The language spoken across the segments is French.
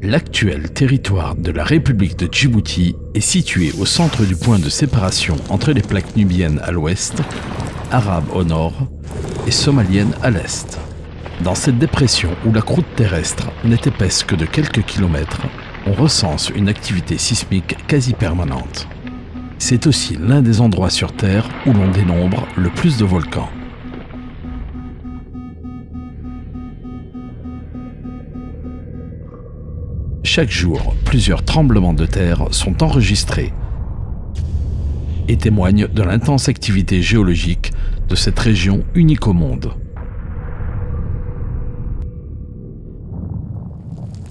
L'actuel territoire de la République de Djibouti est situé au centre du point de séparation entre les plaques nubiennes à l'ouest, arabes au nord et somaliennes à l'est. Dans cette dépression où la croûte terrestre n'est épaisse que de quelques kilomètres, on recense une activité sismique quasi permanente. C'est aussi l'un des endroits sur Terre où l'on dénombre le plus de volcans. Chaque jour, plusieurs tremblements de terre sont enregistrés et témoignent de l'intense activité géologique de cette région unique au monde.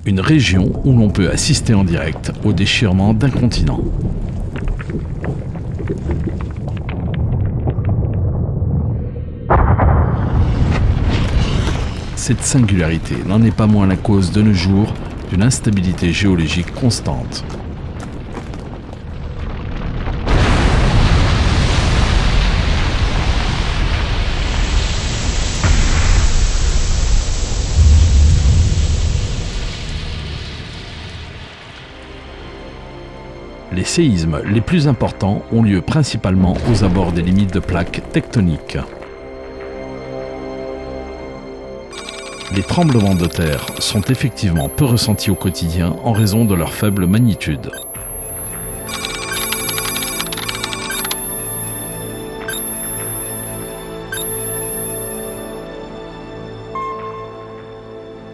Une région où l'on peut assister en direct au déchirement d'un continent. Cette singularité n'en est pas moins la cause de nos jours d'une instabilité géologique constante. Les séismes les plus importants ont lieu principalement aux abords des limites de plaques tectoniques. Les tremblements de terre sont effectivement peu ressentis au quotidien en raison de leur faible magnitude.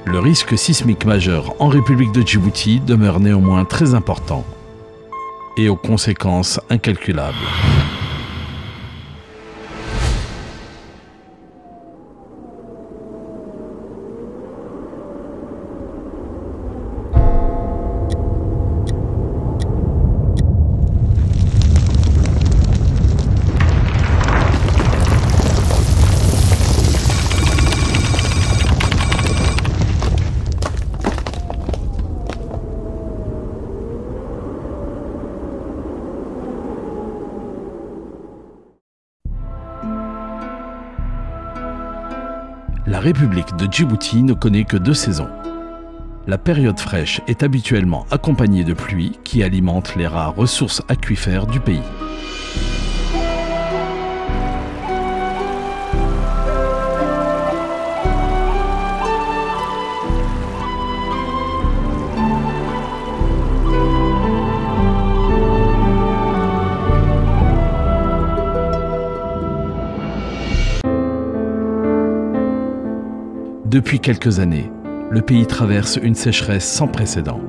Le risque sismique majeur en République de Djibouti demeure néanmoins très important et aux conséquences incalculables. La République de Djibouti ne connaît que 2 saisons. La période fraîche est habituellement accompagnée de pluies qui alimentent les rares ressources aquifères du pays. Depuis quelques années, le pays traverse une sécheresse sans précédent.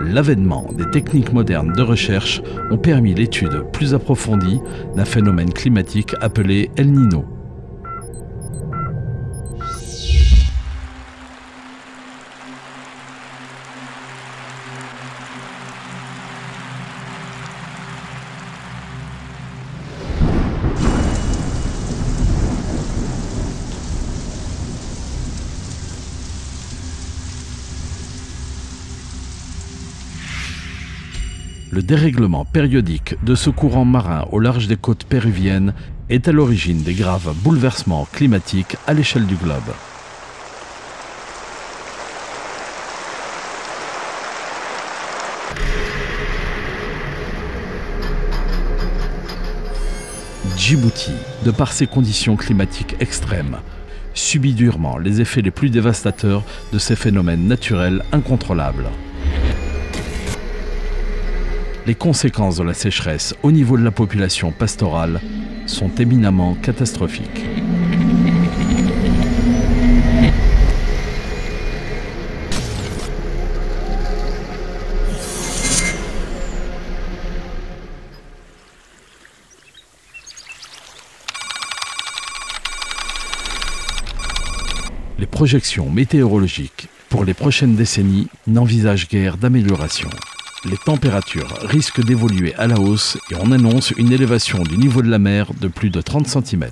L'avènement des techniques modernes de recherche ont permis l'étude plus approfondie d'un phénomène climatique appelé El Niño. Le dérèglement périodique de ce courant marin au large des côtes péruviennes est à l'origine des graves bouleversements climatiques à l'échelle du globe. Djibouti, de par ses conditions climatiques extrêmes, subit durement les effets les plus dévastateurs de ces phénomènes naturels incontrôlables. Les conséquences de la sécheresse au niveau de la population pastorale sont éminemment catastrophiques. Les projections météorologiques pour les prochaines décennies n'envisagent guère d'amélioration. Les températures risquent d'évoluer à la hausse et on annonce une élévation du niveau de la mer de plus de 30 cm.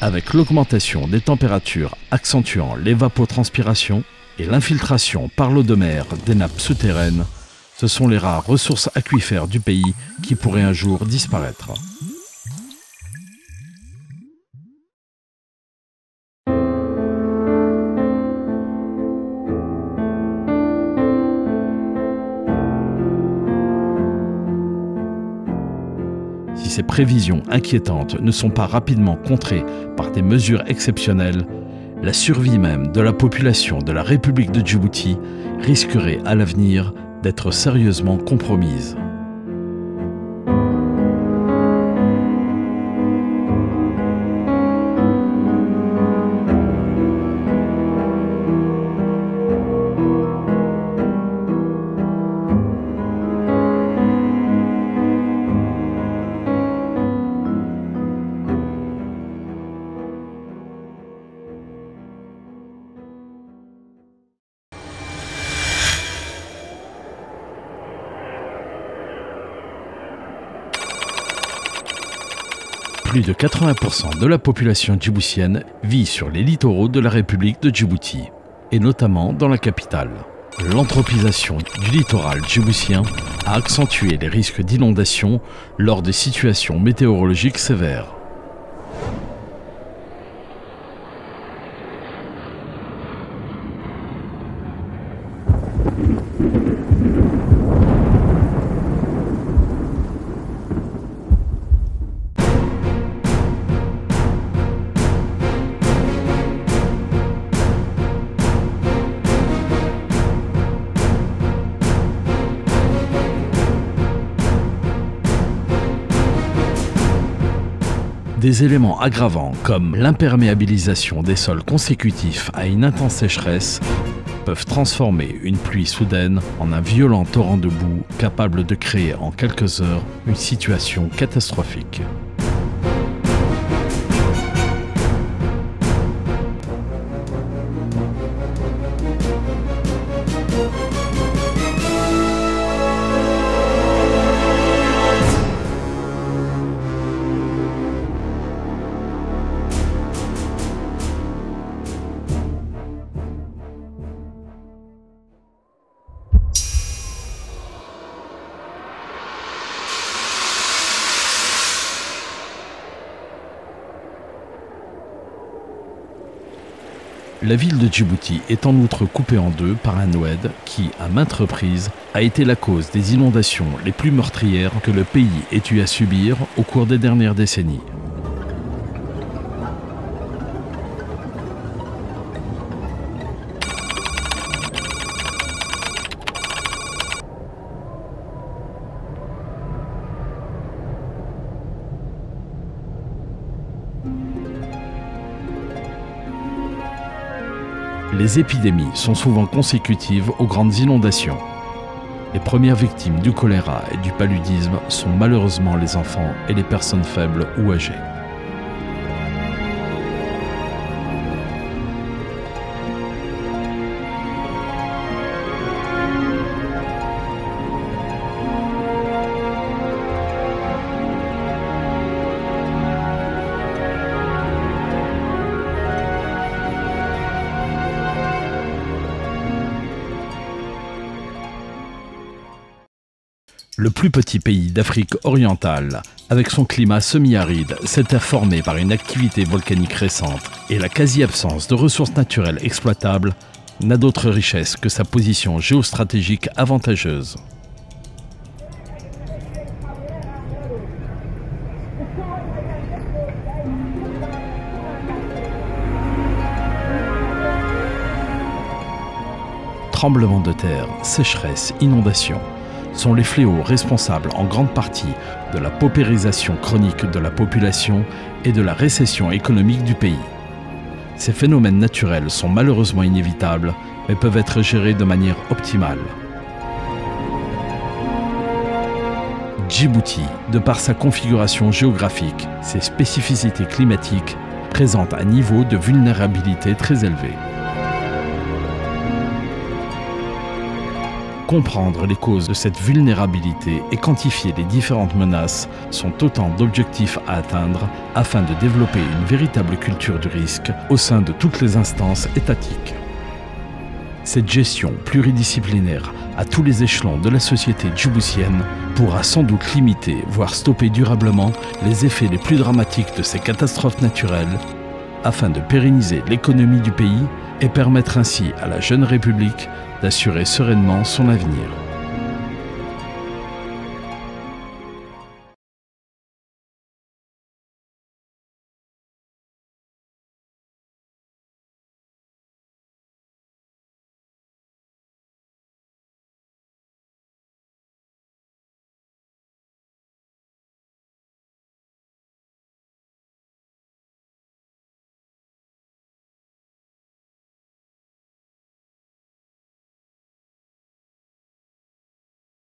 Avec l'augmentation des températures accentuant l'évapotranspiration et l'infiltration par l'eau de mer des nappes souterraines, ce sont les rares ressources aquifères du pays qui pourraient un jour disparaître. Si ces prévisions inquiétantes ne sont pas rapidement contrées par des mesures exceptionnelles, la survie même de la population de la République de Djibouti risquerait à l'avenir d'être sérieusement compromise. Plus de 80% de la population djiboutienne vit sur les littoraux de la République de Djibouti, et notamment dans la capitale. L'anthropisation du littoral djiboutien a accentué les risques d'inondation lors des situations météorologiques sévères. Des éléments aggravants comme l'imperméabilisation des sols consécutifs à une intense sécheresse peuvent transformer une pluie soudaine en un violent torrent de boue capable de créer en quelques heures une situation catastrophique. La ville de Djibouti est en outre coupée en deux par un oued qui, à maintes reprises, a été la cause des inondations les plus meurtrières que le pays ait eu à subir au cours des dernières décennies. Les épidémies sont souvent consécutives aux grandes inondations. Les premières victimes du choléra et du paludisme sont malheureusement les enfants et les personnes faibles ou âgées. Le plus petit pays d'Afrique orientale, avec son climat semi-aride, s'était formé par une activité volcanique récente et la quasi-absence de ressources naturelles exploitables, n'a d'autre richesse que sa position géostratégique avantageuse. « Tremblements de terre, sécheresse, inondations sont les fléaux responsables en grande partie de la paupérisation chronique de la population et de la récession économique du pays. Ces phénomènes naturels sont malheureusement inévitables, mais peuvent être gérés de manière optimale. Djibouti, de par sa configuration géographique, ses spécificités climatiques, présente un niveau de vulnérabilité très élevé. Comprendre les causes de cette vulnérabilité et quantifier les différentes menaces sont autant d'objectifs à atteindre afin de développer une véritable culture du risque au sein de toutes les instances étatiques. Cette gestion pluridisciplinaire à tous les échelons de la société djiboutienne pourra sans doute limiter, voire stopper durablement les effets les plus dramatiques de ces catastrophes naturelles afin de pérenniser l'économie du pays et permettre ainsi à la jeune République d'assurer sereinement son avenir.